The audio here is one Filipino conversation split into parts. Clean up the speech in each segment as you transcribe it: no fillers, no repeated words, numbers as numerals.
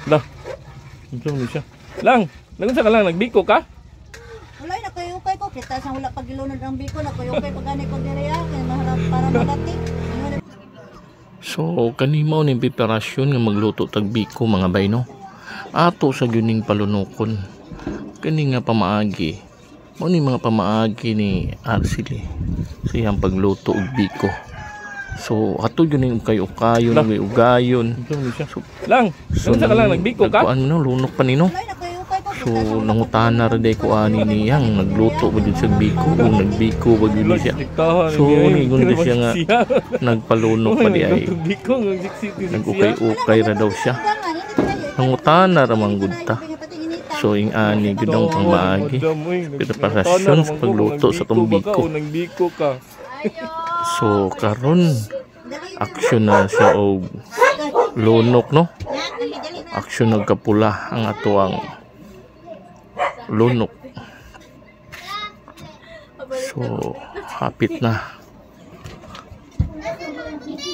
Lah. Unsa man siya? Lang, nagunsa ka lang nagbiko ka? Wala na kayo kay ko kita sa wala pagilunod ang biko na kayo kay pagani ko direya kay maharap para malati. So kanimaw ni preparasyon nga magluto tag biko mga bay no. Ato sa gyuning palunokon. Kani nga pamaagi. Mao ni mga pamaagi ni Arceli sa iyang pagluto og biko. So ato gyuning kayo-kayo Lah. ng ugayon. Unsa man siya? Lang, nagunsa ka lang nagbiko ka? Kuan mo no, lunok pa nino. Wala na kayo kay ko So nangutana ra day ko ani niyang nagluto ba jud sa biko o nagbiko ba jud siya. So ni gun siya nga nagpalunok pa di ay. Biko Nag-ukay-ukay ra daw siya. Nangutana ra man gud ta. So ing ani gud ang pangmaagi. Preparasyon sa pagluto sa tong biko. Nagbiko ka. So karon aksyon na siya og lunok no. Aksyon nagkapula ang atuang lunok. So hapit na.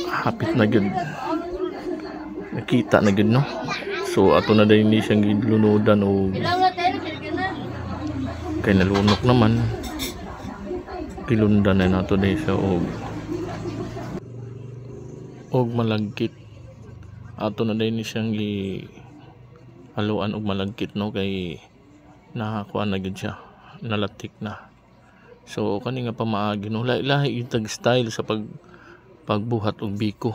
Hapit na gud. Nakita na gud no. So ato na din siyang gilunodan o kay nalunok naman. Kilundan na nato din siya og malagkit. Ato na din siyang haluan og malagkit no kay nakakuha na gud siya, nalatik na. So kani nga pamaagi no, lahi itag style sa pagbuhat og biko.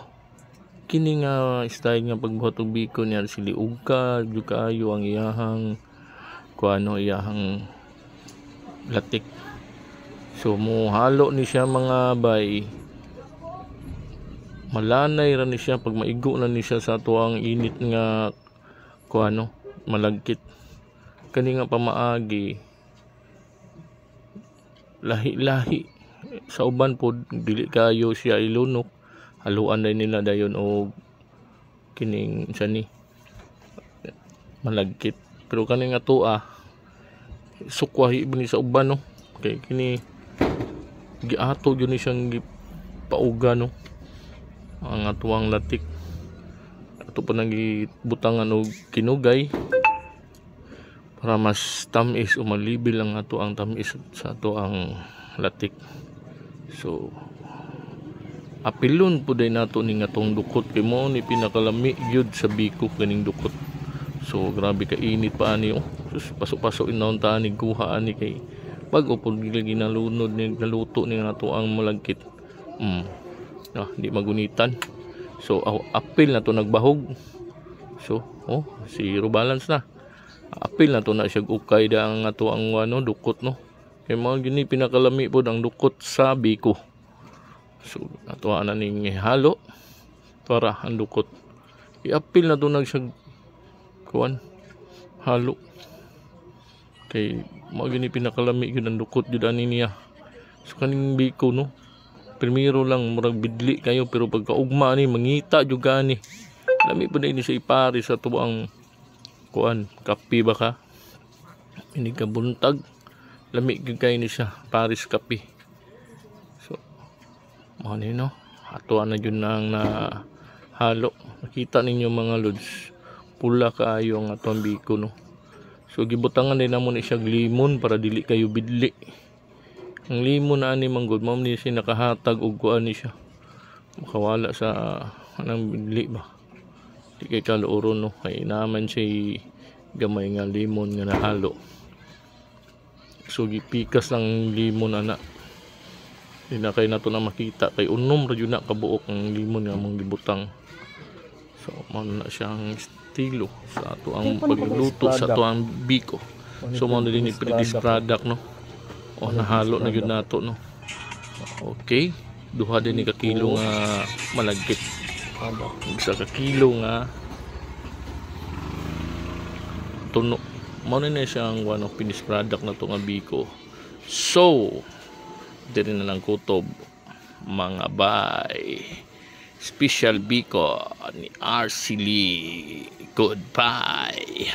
Kini nga style nga pagbuhat og biko niya sili ugka jud kaayo ang iyahang kuano iyahang latik. So mo halo ni siya mga bay. Malanay ra ni siya pag maigo na ni siya sa tuang init nga kuano malagkit. Kani nga pamaagi lahi-lahi sa uban pod dili kayo siya ilunok, haluan na nila dayon og kining siya ni malagkit. Pero kani nga tuwa sukwahi ba ni sa uban no, kay kini giato gyud ni siyang gipauga no ang atuang latik. Ato pa nang gibutangan og kinugay para mas tamis o malibil ang ato ang tamis sa ato ang latik. So apilon po day nato ning atong dukot kay mo ni pinakalami gyud sa biko kaning dukot. So grabe ka init pa ani oh. Sus pasok-pasok inawon ta ni kuha ani kay bag-o pud ginalunod ni naluto ning ato ang malagkit. Di magunitan. So apil na to nagbahog. So zero balance na. Apil na to na siya ukay da ang ato ang ano dukot no. Kay mao gini pinakalami pod ang dukot sa biko. So ato ana ning halo para ang dukot. Iapil na to siya kuan halo. Kay mao gini pinakalami gyud ang dukot jud ani niya. So kaning biko no. Primero lang murag bidli kayo pero pagkaugma ni mangita jud gani. Lami pa din siya ipari sa tuang kuan kape ba ka ini ka buntag lami gyud kay ni siya paris kape. So mao ni no ato na jud nang na halo. Nakita ninyo mga lods pula kaayo ang atong biko no. So gibutangan din namo ni siya limon para dili kayo bidli. Ang limon na ani manggod mao ni siya nakahatag og kuan ni siya makawala sa anang bidli ba. Di kay kaluoron no kay naman siya gamay nga limon nga nahalo. So gipikas lang limon ana. Di na kay nato na makita kay unom ra jud na kabuok ang limon nga mong gibutang. So mao na siyang estilo sa ato ang pagluluto sa ato ang biko. So mao na din ni finished product no. Nahalo na gyud nato no. Okay, duha din ni ka kilo nga malagkit. Isa ka kilo nga tuno. Mao na siyang one of finished product na to nga biko. So diri na lang kutob mga bay. Special biko ni Arceli. Goodbye.